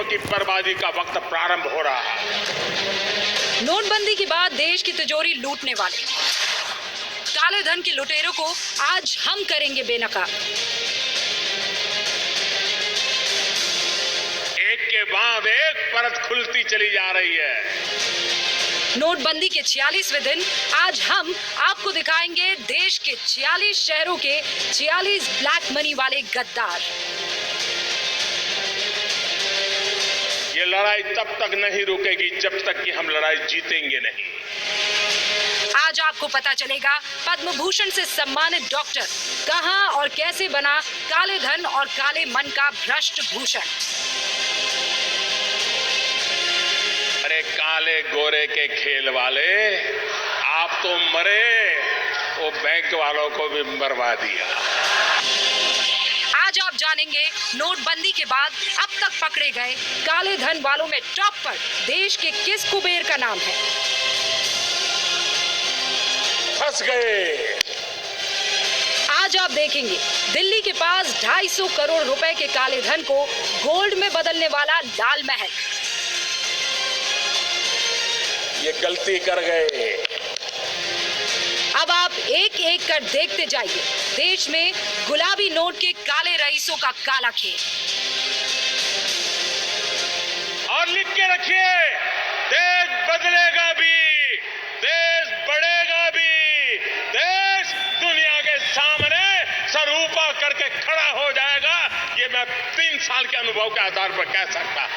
करोड़ों की बर्बादी का वक्त प्रारंभ हो रहा है। नोटबंदी के बाद देश की तिजोरी लूटने वाले काले धन के लुटेरों को आज हम करेंगे बेनकाब। एक के बाद एक परत खुलती चली जा रही है। नोटबंदी के 46वें दिन आज हम आपको दिखाएंगे देश के 46 शहरों के 46 ब्लैक मनी वाले गद्दार। ये लड़ाई तब तक नहीं रुकेगी जब तक कि हम लड़ाई जीतेंगे नहीं। आज आपको पता चलेगा पद्म भूषण से सम्मानित डॉक्टर कहां और कैसे बना काले धन और काले मन का भ्रष्ट भूषण। अरे काले गोरे के खेल वाले, आप तो मरे, वो बैंक वालों को भी मरवा दिया। आज आप जानेंगे नोटबंदी के बाद अब तक पकड़े गए काले धन वालों में टॉप पर देश के किस कुबेर का नाम है। फंस गए। आज आप देखेंगे दिल्ली के पास 250 करोड़ रुपए के काले धन को गोल्ड में बदलने वाला लाल महल। ये गलती कर गए। अब आप एक एक कर देखते जाइए देश में गुलाबी नोट के काले रईसों का काला खेल। और लिख के रखिए, देश बदलेगा भी, देश बढ़ेगा भी, देश दुनिया के सामने सर ऊपर करके खड़ा हो जाएगा। ये मैं 3 साल के अनुभव के आधार पर कह सकता।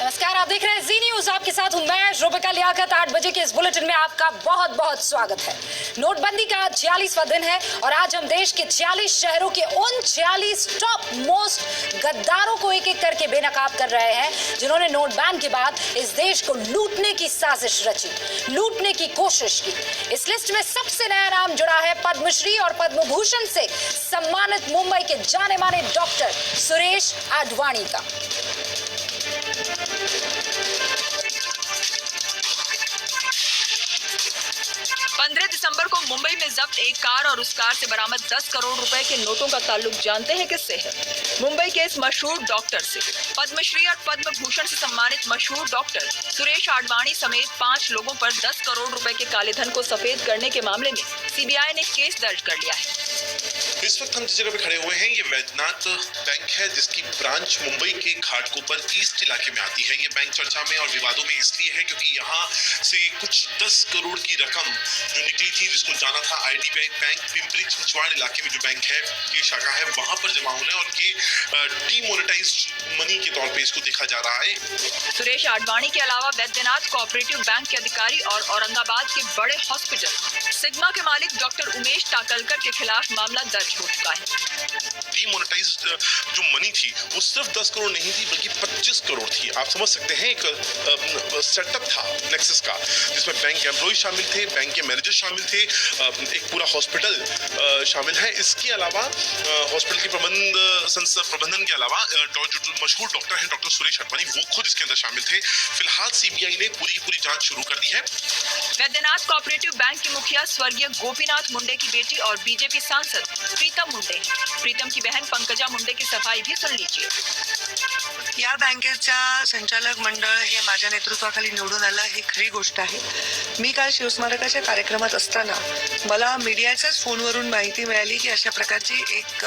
नमस्कार, आप देख रहे हैं जी न्यूज। आपके साथ हूं मैं रुबिका लियाकत। 8 बजे के इस बुलेटिन में आपका बहुत बहुत स्वागत है। नोटबंदी का 46वां दिन है और आज हम देश के 46 शहरों के उन 46 टॉप मोस्ट गद्दारों को एक एक करके बेनकाब कर रहे हैं जिन्होंने नोट बैन के बाद इस देश को लूटने की साजिश रची, लूटने की कोशिश की। इस लिस्ट में सबसे नया नाम जुड़ा है पद्मश्री और पद्म भूषण से सम्मानित मुंबई के जाने माने डॉक्टर सुरेश आडवाणी का। 15 दिसंबर को मुंबई में जब्त एक कार और उस कार से बरामद 10 करोड़ रुपए के नोटों का ताल्लुक जानते हैं किससे है? मुंबई के इस मशहूर डॉक्टर से। पद्मश्री और पद्म भूषण से सम्मानित मशहूर डॉक्टर सुरेश आडवाणी समेत 5 लोगों पर 10 करोड़ रुपए के काले धन को सफेद करने के मामले में सीबीआई ने केस दर्ज कर लिया है। इस वक्त हम जिस जगह पे खड़े हुए हैं ये वैद्यनाथ बैंक है, जिसकी ब्रांच मुंबई के घाटकोपर ईस्ट इलाके में आती है। ये बैंक चर्चा में और विवादों में इसलिए है क्योंकि यहाँ से कुछ 10 करोड़ की रकम जो निकली थी, जिसको जाना था आईडीबीआई बैंक, पिंपरी चिंचवाड़ इलाके में जो बैंक है की शाखा है, वहां पर जमा होना है और ये डीमोनेटाइज्ड मनी के तौर पे इसको देखा जा रहा है। सुरेश आडवाणी के अलावा वैद्यनाथ कोऑपरेटिव बैंक के अधिकारी और औरंगाबाद के बड़े हॉस्पिटल सिग्मा के मालिक डॉक्टर उमेश टाकलकर के खिलाफ मामला दर्ज हो चुका है। डीमोनेटाइज्ड जो मनी थी वो सिर्फ 10 करोड़ नहीं थी बल्कि 25 करोड़ थी। आप समझ सकते हैं एक सेटअप था नेक्सस का, जिसमें बैंक के एम्प्लॉय शामिल थे, बैंक के मैनेजर शामिल थे, एक पूरा हॉस्पिटल शामिल है। इसके अलावा हॉस्पिटल के प्रबंधन के अलावा जो मशहूर डॉक्टर हैं डॉक्टर सुरेश आडवाणी, वो खुद इसके अंदर शामिल थे। फिलहाल सीबीआई ने पूरी जांच शुरू कर दी है। वैद्यनाथ कोऑपरेटिव बैंक के मुखिया स्वर्गीय गोपीनाथ मुंडे की बेटी और बीजेपी सांसद प्रीतम मुंडे। प्रीतम की बहन पंकजा मुंडे की सफाई भी सुन लीजिए। या बँकेच्या संचालक मंडळ हे माझ्या नेतृत्वाखाली निवडून आलं, ही खरी गोष्ट आहे। मी काल शिवस्मारकाच्या कार्यक्रमात असताना मला मीडियाच्याच फोनवरून माहिती मिळाली की अशा प्रकारची एक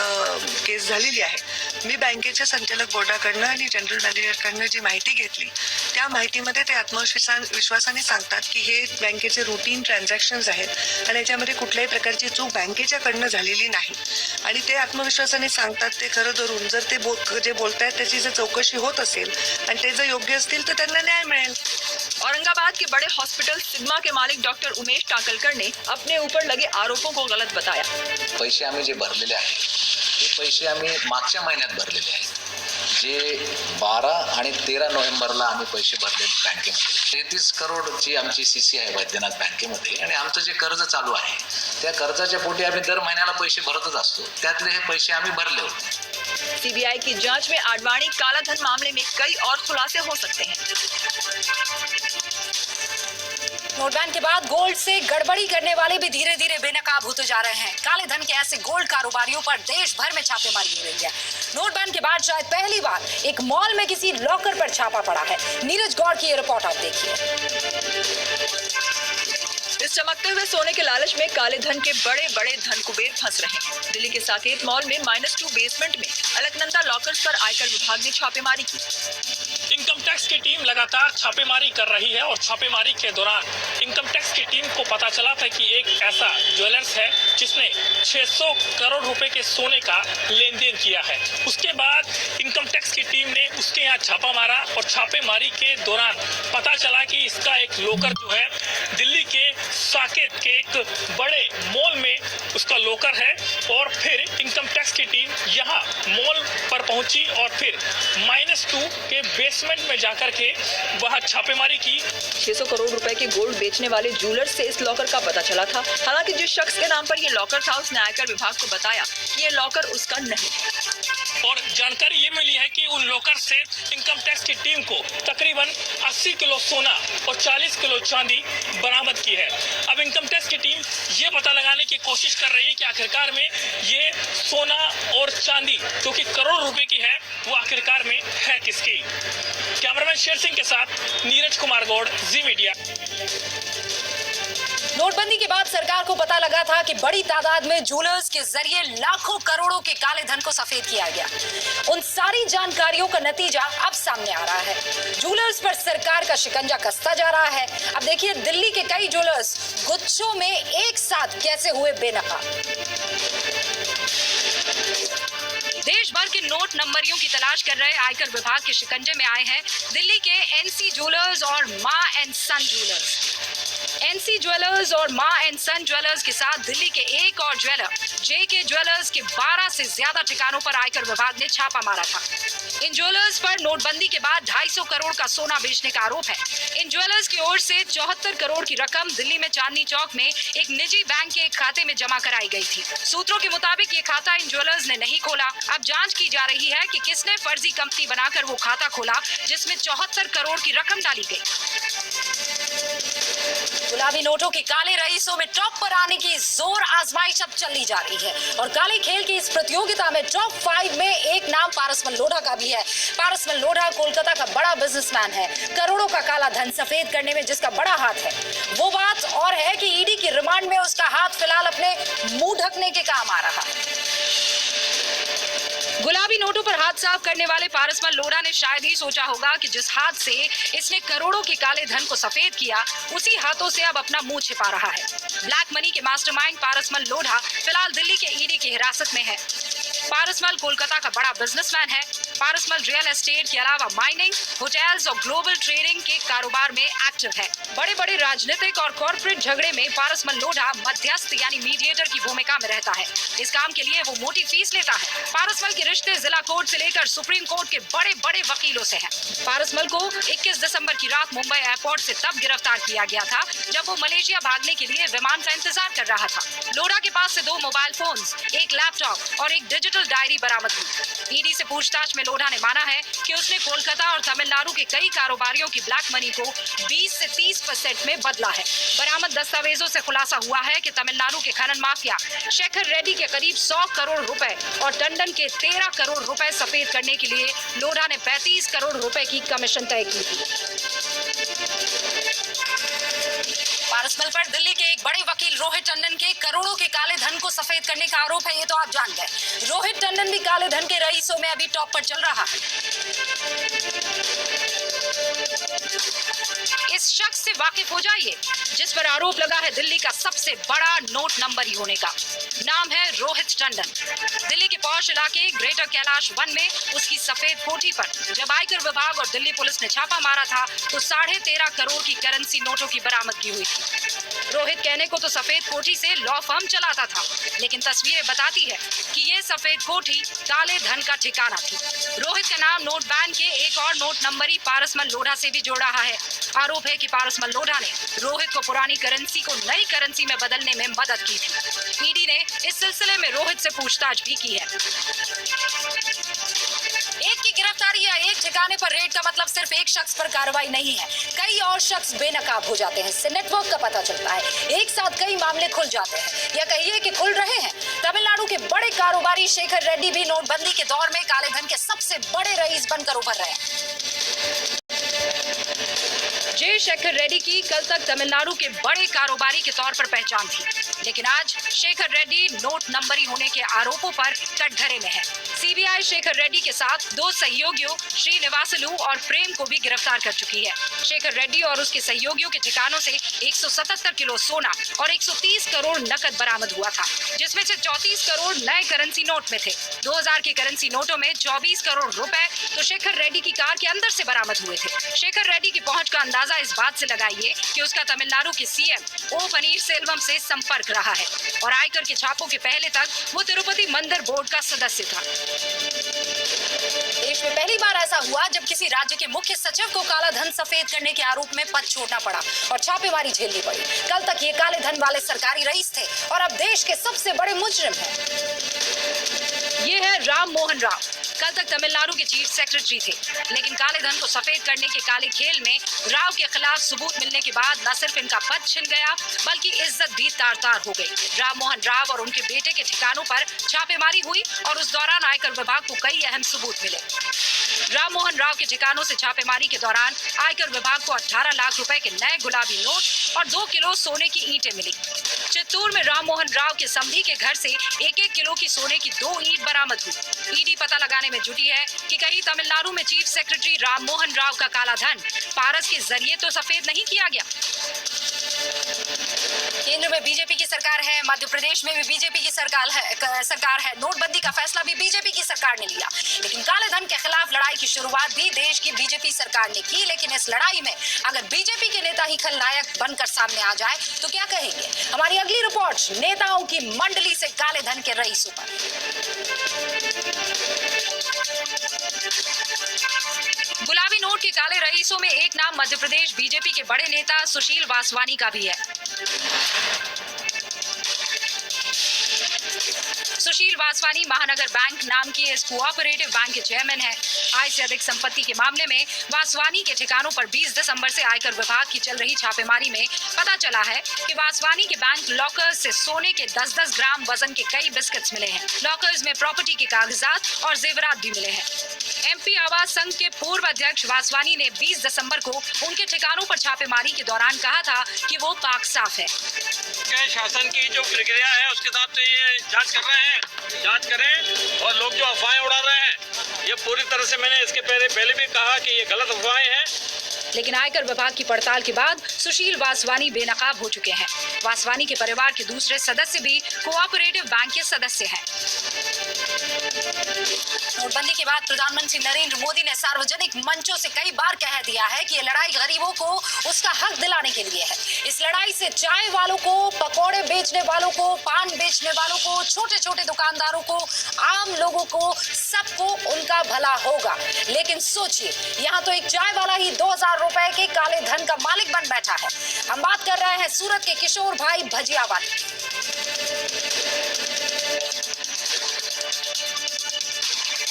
केस झालेली आहे। मी बँकेच्या संचालक बोर्डाकडनं आणि जनरल मॅनेजरकडनं जी माहिती घेतली त्या माहितीमध्ये ते आत्मविश्वासाने सांगतात की हे बँकेचे रूटीन ट्रान्झॅक्शन्स आहेत आणि याच्यामध्ये कुठल्याही प्रकारची चूक बँकेच्याकडनं झालेली नाही आणि ते आत्मविश्वासाने सांगतात ते खरं धरून जर ते जे बोलतायत त्याची जर चौकशी होत असेल आणि ते जर योग्य असतील तर त्यांना न्याय मिळेल। औरंगाबाद के बड़े हॉस्पिटल सिग्मा के मालिक डॉक्टर उमेश टाकलकर ने अपने ऊपर लगे आरोपों को गलत बताया। पैसे आम्ही जे भरलेले आहेत ते पैसे आम्ही मागच्या महिन्यात भरलेले आहेत, जे 12 आणि 13 नोव्हेंबरला आम्ही पैसे भरले बँकेमध्ये। 33 करोडची आमची सीसी आहे वैद्यनाथ बँकेमध्ये आणि आमचं जे कर्ज चालू आहे त्या कर्जाच्या पोटी आम्ही दर महिन्याला पैसे भरतच असतो, त्यातले हे पैसे आम्ही भरले होते। सीबीआई की जांच में आडवाणी काला धन मामले में कई और खुलासे हो सकते हैं। नोटबैन के बाद गोल्ड से गड़बड़ी करने वाले भी धीरे धीरे बेनकाब होते जा रहे हैं। काले धन के ऐसे गोल्ड कारोबारियों पर देश भर में छापेमारी हो रही है। नोटबैन के बाद शायद पहली बार एक मॉल में किसी लॉकर पर छापा पड़ा है। नीरज गौड़ की ये रिपोर्ट आप देखिए। इस चमकते हुए सोने के लालच में काले धन के बड़े बड़े धन कुबेर फंस रहे हैं। दिल्ली के साकेत मॉल में -2 बेसमेंट में अलकनंदा लॉकर्स पर आयकर विभाग ने छापेमारी की। इनकम टैक्स की टीम लगातार छापेमारी कर रही है और छापेमारी के दौरान इनकम टैक्स की टीम को पता चला था कि एक ऐसा ज्वेलर्स है जिसने 600 करोड़ रुपए के सोने का लेन देन किया है। उसके बाद इनकम टैक्स की टीम ने उसके यहाँ छापा मारा और छापेमारी के दौरान पता चला कि इसका एक लोकर जो है दिल्ली के साकेत के एक बड़े मॉल में उसका लोकर है। और फिर इनकम टैक्स की टीम यहाँ मॉल पर पहुंची और फिर -2 के बेसमेंट में जाकर के वहां छापेमारी की। 600 करोड़ रुपए के गोल्ड बेचने वाले ज्वेलर्स से इस लॉकर का पता चला था। हालांकि जिस शख्स के नाम पर ये लॉकर था उसने आयकर विभाग को बताया कि ये लॉकर उसका नहीं है। और जानकारी ये मिली है कि उन लॉकर से इनकम टैक्स की टीम को तकरीबन 80 किलो सोना और 40 किलो चांदी बरामद की है। अब इनकम टैक्स की टीम ये पता लगाने की कोशिश कर रही है कि आखिरकार में ये सोना और चांदी जो कि करोड़ रुपए की है वो आखिरकार में है किसकी। कैमरामैन शेर सिंह के साथ नीरज कुमार गौड़, जी मीडिया। नोटबंदी के बाद सरकार को पता लगा था कि बड़ी तादाद में ज्वेलर्स के जरिए लाखों करोड़ों के काले धन को सफेद किया गया। उन सारी जानकारियों का नतीजा अब सामने आ रहा है। ज्वेलर्स पर सरकार का शिकंजा कसता जा रहा है। अब देखिए दिल्ली के कई ज्वेलर्स गुच्छों में एक साथ कैसे हुए बेनकाब। देश भर के नोट नंबरियों की तलाश कर रहे आयकर विभाग के शिकंजे में आए हैं दिल्ली के एनसी ज्वेलर्स और Maa and son jewellers. NC jewellers और मां एंड सन ज्वेलर्स के साथ दिल्ली के एक और ज्वेलर जेके ज्वेलर्स के 12 से ज्यादा ठिकानों पर आयकर विभाग ने छापा मारा था। इन ज्वेलर्स पर नोटबंदी के बाद 250 करोड़ का सोना बेचने का आरोप है। इन ज्वेलर्स की ओर से 74 करोड़ की रकम दिल्ली में चांदनी चौक में एक निजी बैंक के एक खाते में जमा कराई गई थी। सूत्रों के मुताबिक ये खाता इन ज्वेलर्स ने नहीं खोला। अब जांच की जा रही है कि किसने फर्जी कंपनी बनाकर वो खाता खोला जिसमें 74 करोड़ की रकम डाली गई। गुलाबी नोटों के काले रईसों में टॉप पर आने की जोर आजमाइश अब चली जा रही है और काले खेल की इस प्रतियोगिता में टॉप 5 में एक नाम पारसमल लोढ़ा का भी है। पारसमल लोढ़ा कोलकाता का बड़ा बिजनेसमैन है। करोड़ों का काला धन सफेद करने में जिसका बड़ा हाथ है। वो बात और है कि ईडी की रिमांड में उसका हाथ फिलहाल अपने मुंह ढकने के काम आ रहा है। गुलाबी नोटों पर हाथ साफ करने वाले पारसमल लोढ़ा ने शायद ही सोचा होगा कि जिस हाथ से इसने करोड़ों के काले धन को सफेद किया उसी हाथों से अब अपना मुंह छिपा रहा है। ब्लैक मनी के मास्टरमाइंड पारसमल लोढ़ा फिलहाल दिल्ली के ईडी की हिरासत में है। पारसमल कोलकाता का बड़ा बिजनेसमैन है। पारसमल रियल एस्टेट के अलावा माइनिंग, होटल्स और ग्लोबल ट्रेडिंग के कारोबार में एक्टिव है। बड़े बड़े राजनीतिक और कॉर्पोरेट झगड़े में पारसमल लोढ़ा मध्यस्थ यानी मीडिएटर की भूमिका में रहता है। इस काम के लिए वो मोटी फीस लेता है। पारसमल के रिश्ते जिला कोर्ट से लेकर सुप्रीम कोर्ट के बड़े बड़े वकीलों से हैं। पारसमल को 21 दिसंबर की रात मुंबई एयरपोर्ट से तब गिरफ्तार किया गया था जब वो मलेशिया भागने के लिए विमान का इंतजार कर रहा था। लोढ़ा के पास से 2 मोबाइल फोन्स, एक लैपटॉप और एक डिजिटल डायरी बरामद हुई। ईडी से पूछताछ में लोढ़ा ने माना है कि उसने कोलकाता और तमिलनाडु के कई कारोबारियों की ब्लैक मनी को 20 से 30% में बदला है। बरामद दस्तावेजों से खुलासा हुआ है कि तमिलनाडु के खनन माफिया शेखर रेड्डी के करीब 100 करोड़ रुपए और टंडन के 13 करोड़ रुपए सफेद करने के लिए लोढ़ा ने 35 करोड़ रुपए की कमीशन तय की थी। पारसमल पर दिल्ली के एक बड़े वकील रोहित टंडन के करोड़ों के काले धन को सफेद करने का आरोप है। ये तो आप जान गए। रोहित टंडन भी काले धन के रईसों में अभी टॉप पर चल रहा है। इस शख्स से वाकिफ हो जाइए जिस पर आरोप लगा है दिल्ली का सबसे बड़ा नोट नंबरी होने का। नाम है रोहित टंडन। दिल्ली के पौष इलाके ग्रेटर कैलाश वन में उसकी सफेद कोठी पर जब आयकर विभाग और दिल्ली पुलिस ने छापा मारा था तो 13.5 करोड़ की करेंसी नोटों की बरामदगी हुई थी। रोहित कहने को तो सफेद कोठी से लॉ फर्म चलाता था, लेकिन तस्वीरें बताती है कि ये सफेद कोठी काले धन का ठिकाना थी। रोहित का नाम नोट बैन के एक और नोट नंबरी पारसमल लोढ़ा से भी जोड़ रहा है। आरोप है कि पारसमल लोढ़ा ने रोहित को पुरानी करेंसी को नई करेंसी में बदलने में मदद की थी। ईडी ने इस सिलसिले में रोहित से पूछताछ भी की है। एक की गिरफ्तारी रही है, एक ठिकाने पर रेड का मतलब सिर्फ एक शख्स पर कार्रवाई नहीं है, कई और शख्स बेनकाब हो जाते हैं। इससे नेटवर्क का पता चलता है, एक साथ कई मामले खुल जाते हैं या कहिए कि खुल रहे हैं। तमिलनाडु के बड़े कारोबारी शेखर रेड्डी भी नोटबंदी के दौर में काले धन के सबसे बड़े रईस बनकर उभर रहे हैं। जे शेखर रेड्डी की कल तक तमिलनाडु के बड़े कारोबारी के तौर पर पहचान थी, लेकिन आज शेखर रेड्डी नोट नंबरी होने के आरोपों पर कटघरे में है। सीबीआई शेखर रेड्डी के साथ 2 सहयोगियों श्रीनिवासलू और प्रेम को भी गिरफ्तार कर चुकी है। शेखर रेड्डी और उसके सहयोगियों के ठिकानों से 177 किलो सोना और 130 करोड़ नकद बरामद हुआ था, जिसमें से 34 करोड़ नए करेंसी नोट में थे। 2000 के करेंसी नोटों में 24 करोड़ रुपए तो शेखर रेड्डी की कार के अंदर से बरामद हुए थे। शेखर रेड्डी की पहुंच का अंदाजा इस बात से लगाइए कि उसका तमिलनाडु के सीएम ओ पनीरसेल्वम से संपर्क रहा है और आयकर के छापों के पहले तक वो तिरुपति मंदिर बोर्ड का सदस्य था। देश में पहली बार ऐसा हुआ जब किसी राज्य के मुख्य सचिव को काला धन सफेद करने के आरोप में पद छोड़ना पड़ा और छापेमारी झेलनी पड़ी। कल तक ये काले धन वाले सरकारी रईस थे और अब देश के सबसे बड़े मुजरिम हैं। ये है राम मोहन राव। कल तक तमिलनाडु के चीफ सेक्रेटरी थे, लेकिन काले धन को सफेद करने के काले खेल में राव के खिलाफ सबूत मिलने के बाद न सिर्फ इनका पद छिन गया बल्कि इज्जत भी तार-तार हो गई। राम मोहन राव और उनके बेटे के ठिकानों पर छापेमारी हुई और उस दौरान आयकर विभाग को कई अहम सबूत मिले। राम मोहन राव के ठिकानों से छापेमारी के दौरान आयकर विभाग को 18 लाख रुपए के नए गुलाबी नोट और 2 किलो सोने की ईंटें मिली। चित्तूर में राम मोहन राव के समधी के घर से 1-1 किलो की सोने की 2 ईंट बरामद हुई। ईडी पता लगाने में जुटी है कि कहीं तमिलनाडु में चीफ सेक्रेटरी राम मोहन राव का काला धन पारस के जरिए तो सफेद नहीं किया गया। केंद्र में बीजेपी की सरकार है, मध्य प्रदेश में भी बीजेपी की सरकार है। नोटबंदी का फैसला भी बीजेपी की सरकार ने लिया, लेकिन काले धन के खिलाफ लड़ाई की शुरुआत भी देश की बीजेपी सरकार ने की। लेकिन इस लड़ाई में अगर बीजेपी के नेता ही खलनायक बनकर सामने आ जाए तो क्या कहेंगे? हमारी अगली रिपोर्ट नेताओं की मंडली से काले धन के रईसों पर। गुलाबी नोट के काले रईसों में एक नाम मध्य प्रदेश बीजेपी के बड़े नेता सुशील वासवानी का भी है। सुशील वासवानी महानगर बैंक नाम की इस कोऑपरेटिव बैंक के चेयरमैन है। आय से अधिक संपत्ति के मामले में वासवानी के ठिकानों पर 20 दिसंबर से आयकर विभाग की चल रही छापेमारी में पता चला है कि वासवानी के बैंक लॉकर्स से सोने के 10-10 ग्राम वजन के कई बिस्किट्स मिले हैं। लॉकर्स में प्रॉपर्टी के कागजात और जेवरात भी मिले हैं। एमपी आवास संघ के पूर्व अध्यक्ष वासवानी ने 20 दिसंबर को उनके ठिकानों पर छापेमारी के दौरान कहा था कि वो पाक साफ है। शासन की जो प्रक्रिया है उसके हिसाब से ये जांच कर रहे हैं, जांच करें। और लोग जो अफवाहें उड़ा रहे हैं ये पूरी तरह से, मैंने इसके पहले भी कहा कि ये गलत अफवाहें हैं। लेकिन आयकर विभाग की पड़ताल के बाद सुशील वासवानी बेनकाब हो चुके हैं। वासवानी के परिवार के दूसरे सदस्य भी कोऑपरेटिव बैंक के सदस्य हैं। नोटबंदी के बाद प्रधानमंत्री नरेंद्र मोदी ने सार्वजनिक मंचों से कई बार कह दिया है कि ये लड़ाई गरीबों को उसका हक दिलाने के लिए है। इस लड़ाई से चाय वालों को, पकौड़े बेचने वालों को, पान बेचने वालों को, छोटे छोटे दुकानदारों को, आम लोगों को, सबको उनका भला होगा। लेकिन सोचिए, यहाँ तो एक चाय वाला ही 2000 रुपए के काले धन का मालिक बन बैठा है। हम बात कर रहे हैं सूरत के किशोर भाई भजिया वाले।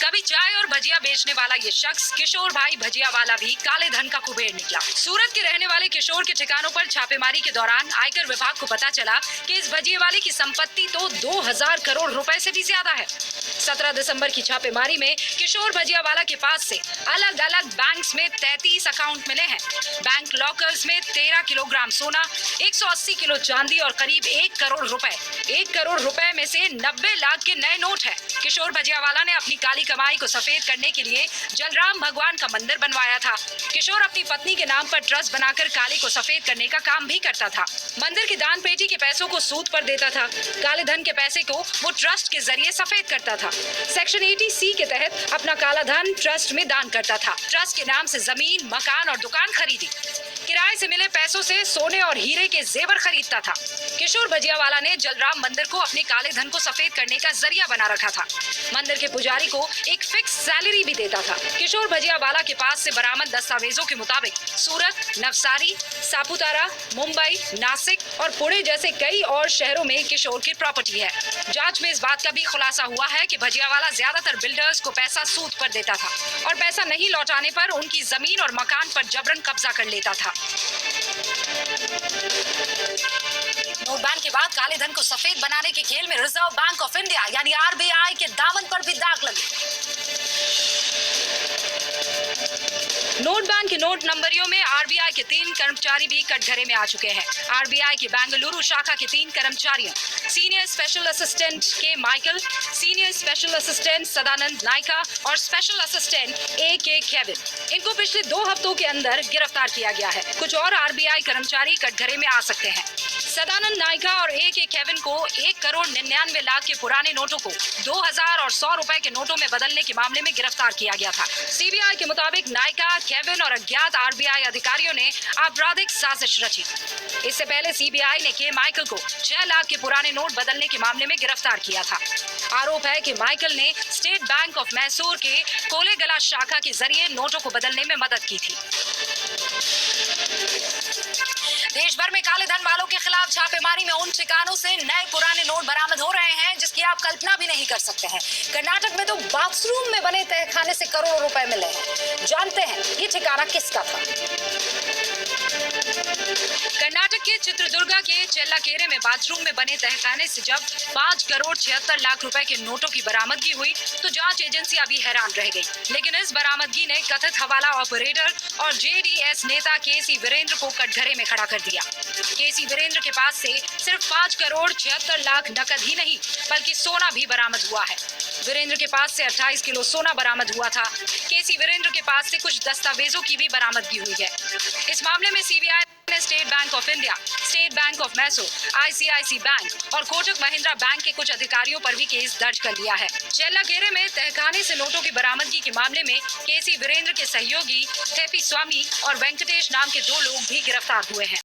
कभी चाय और भजिया बेचने वाला ये शख्स किशोर भाई भजिया वाला भी काले धन का कुबेर निकला। सूरत के रहने वाले किशोर के ठिकानों पर छापेमारी के दौरान आयकर विभाग को पता चला कि इस भजिए वाले की संपत्ति तो 2000 करोड़ रुपए से भी ज्यादा है। 17 दिसंबर की छापेमारी में किशोर भजिया वाला के पास से अलग अलग बैंक्स में 33 अकाउंट मिले हैं। बैंक लॉकर्स में 13 किलोग्राम सोना, 180 किलो चांदी और करीब 1 करोड़ रुपए। 1 करोड़ रुपए में से 90 लाख के नए नोट है। किशोर भजिया वाला ने अपनी काली कमाई को सफेद करने के लिए जलराम भगवान का मंदिर बनवाया था। किशोर अपनी पत्नी के नाम पर ट्रस्ट बनाकर काले को सफेद करने का काम भी करता था। मंदिर की दान पेटी के पैसों को सूद पर देता था। काले धन के पैसे को वो ट्रस्ट के जरिए सफेद करता था। सेक्शन 80C के तहत अपना काला धन ट्रस्ट में दान करता था। ट्रस्ट के नाम से जमीन, मकान और दुकान खरीदी। किराए से मिले पैसों से सोने और हीरे के जेवर खरीदता था। किशोर भजिया वाला ने जलराम मंदिर को अपने काले धन को सफेद करने का जरिया बना रखा था। मंदिर के पुजारी को एक फिक्स सैलरी भी देता था। किशोर भजियावाला के पास से बरामद दस्तावेजों के मुताबिक सूरत, नवसारी, सापुतारा, मुंबई, नासिक और पुणे जैसे कई और शहरों में किशोर की प्रॉपर्टी है। जांच में इस बात का भी खुलासा हुआ है कि भजियावाला ज्यादातर बिल्डर्स को पैसा सूद पर देता था और पैसा नहीं लौटाने पर उनकी जमीन और मकान पर जबरन कब्जा कर लेता था। नोटबैंड के बाद काले धन को सफेद बनाने के खेल में रिजर्व बैंक ऑफ इंडिया यानी आरबीआई के दामन पर भी दाग लगे। नोटबैंड के नोट नंबरियों में आरबीआई के 3 कर्मचारी भी कटघरे में आ चुके हैं। आरबीआई के बेंगलुरु शाखा के 3 कर्मचारियों senior special assistant K Michael, senior special assistant Sadanand Nayaka और स्पेशल असिस्टेंट के केविन, इनको पिछले 2 हफ्तों के अंदर गिरफ्तार किया गया है। कुछ और आरबीआई कर्मचारी कटघरे में आ सकते हैं। सदानंद नायका और के केविन को 1,99,00,000 के पुराने नोटों को 2000 और 100 रुपए के नोटों में बदलने के मामले में गिरफ्तार किया गया था। सीबीआई के मुताबिक नायका, केविन और अज्ञात आरबीआई अधिकारियों ने आपराधिक साजिश रची। इससे पहले सीबीआई ने के माइकल को 6 लाख के पुराने नोट बदलने के मामले में गिरफ्तार किया था। आरोप है कि माइकल ने स्टेट बैंक ऑफ मैसूर के कोलेगला शाखा के जरिए नोटों को बदलने में मदद की थी। देश भर में काले धन वालों के खिलाफ छापेमारी में उन ठिकानों से नए पुराने नोट बरामद हो रहे हैं जिसकी आप कल्पना भी नहीं कर सकते हैं। कर्नाटक में तो बाथरूम में बने तहखाने से करोड़ों रुपए मिले हैं। जानते हैं ये ठिकाना किसका था। कर्नाटक के चित्रदुर्गा के चेल्लाकेरे में बाथरूम में बने तहखाने से जब 5 करोड़ 76 लाख रुपए के नोटों की बरामदगी हुई तो जांच एजेंसियां भी हैरान रह गई। लेकिन इस बरामदगी ने कथित हवाला ऑपरेटर और जेडीएस नेता केसी वीरेंद्र को कटघरे में खड़ा कर दिया। केसी वीरेंद्र के पास से सिर्फ 5 करोड़ 76 लाख नकद ही नहीं बल्कि सोना भी बरामद हुआ है। वीरेंद्र के पास से 28 किलो सोना बरामद हुआ था। केसी वीरेंद्र के पास से कुछ दस्तावेजों की भी बरामदगी हुई है। इस मामले में सीबीआई ने State Bank of India, State Bank of Mysore, ICIC bank और कोटक महिंद्रा बैंक के कुछ अधिकारियों पर भी केस दर्ज कर लिया है। चेल्लाकेरे में तहखाने से नोटों की बरामदगी के मामले में केसी वीरेंद्र के सहयोगी थेपी स्वामी और वेंकटेश नाम के 2 लोग भी गिरफ्तार हुए हैं।